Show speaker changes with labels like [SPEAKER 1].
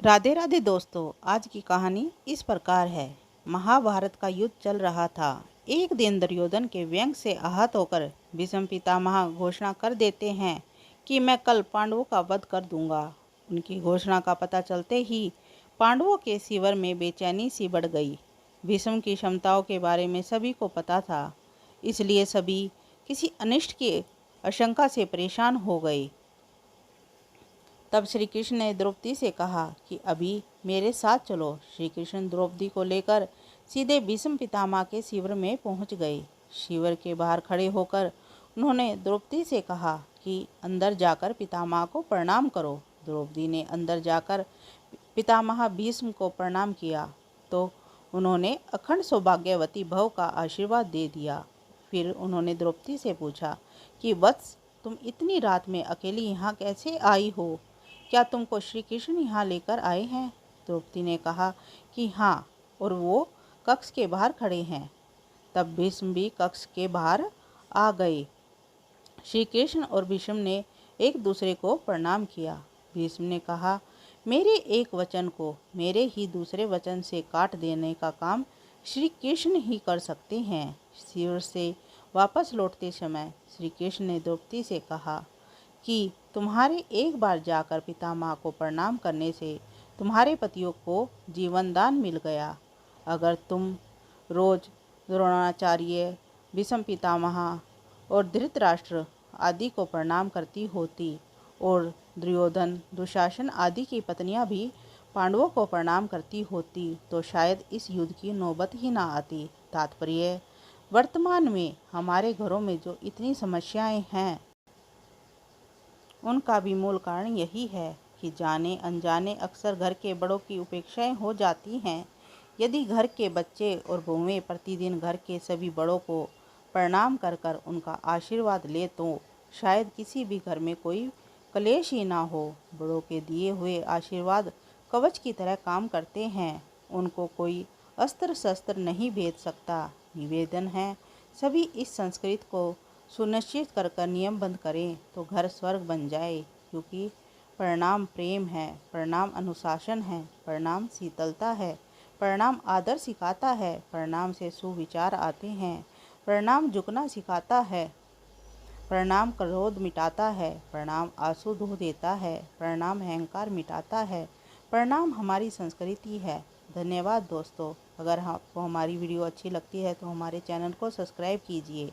[SPEAKER 1] राधे राधे दोस्तों, आज की कहानी इस प्रकार है। महाभारत का युद्ध चल रहा था। एक दिन दुर्योधन के व्यंग से आहत होकर भीष्म पितामह घोषणा कर देते हैं कि मैं कल पांडवों का वध कर दूंगा। उनकी घोषणा का पता चलते ही पांडवों के शिविर में बेचैनी सी बढ़ गई। भीष्म की क्षमताओं के बारे में सभी को पता था, इसलिए सभी किसी अनिष्ट की आशंका से परेशान हो गए। तब श्री कृष्ण ने द्रौपदी से कहा कि अभी मेरे साथ चलो। श्री कृष्ण द्रौपदी को लेकर सीधे भीष्म पितामह के शिविर में पहुंच गए। शिविर के बाहर खड़े होकर उन्होंने द्रौपदी से कहा कि अंदर जाकर पितामह को प्रणाम करो। द्रौपदी ने अंदर जाकर पितामह भीष्म को प्रणाम किया तो उन्होंने अखंड सौभाग्यवती भव का आशीर्वाद दे दिया। फिर उन्होंने द्रौपदी से पूछा कि वत्स, तुम इतनी रात में अकेली यहाँ कैसे आई हो? क्या तुमको श्री कृष्ण यहाँ लेकर आए हैं? द्रौपदी ने कहा कि हाँ, और वो कक्ष के बाहर खड़े हैं। तब भीष्म भी कक्ष के बाहर आ गए। श्री कृष्ण और भीष्म ने एक दूसरे को प्रणाम किया। भीष्म ने कहा, मेरे एक वचन को मेरे ही दूसरे वचन से काट देने का काम श्री कृष्ण ही कर सकते हैं। शिविर से वापस लौटते समय श्री कृष्ण ने द्रौपदी से कहा कि तुम्हारे एक बार जाकर पितामह को प्रणाम करने से तुम्हारे पतियों को जीवन दान मिल गया। अगर तुम रोज द्रोणाचार्य, भीष्म पितामह और धृतराष्ट्र आदि को प्रणाम करती होती और दुर्योधन, दुशासन आदि की पत्नियां भी पांडवों को प्रणाम करती होती तो शायद इस युद्ध की नौबत ही ना आती। तात्पर्य, वर्तमान में हमारे घरों में जो इतनी समस्याएं हैं उनका भी मूल कारण यही है कि जाने अनजाने अक्सर घर के बड़ों की उपेक्षाएं हो जाती हैं। यदि घर के बच्चे और बहुएं प्रतिदिन घर के सभी बड़ों को प्रणाम कर कर उनका आशीर्वाद ले तो शायद किसी भी घर में कोई कलेश ही ना हो। बड़ों के दिए हुए आशीर्वाद कवच की तरह काम करते हैं, उनको कोई अस्त्र शस्त्र नहीं भेद सकता। निवेदन है, सभी इस संस्कृति को सुनिश्चित कर नियमबद्ध करें तो घर स्वर्ग बन जाए। क्योंकि प्रणाम प्रेम है, प्रणाम अनुशासन है, प्रणाम शीतलता है, प्रणाम आदर सिखाता है, प्रणाम से सुविचार आते हैं, प्रणाम झुकना सिखाता है, प्रणाम क्रोध मिटाता है, प्रणाम आंसू धो देता है, प्रणाम अहंकार मिटाता है, प्रणाम हमारी संस्कृति है। धन्यवाद दोस्तों। अगर आपको हमारी वीडियो अच्छी लगती है तो हमारे चैनल को सब्सक्राइब कीजिए।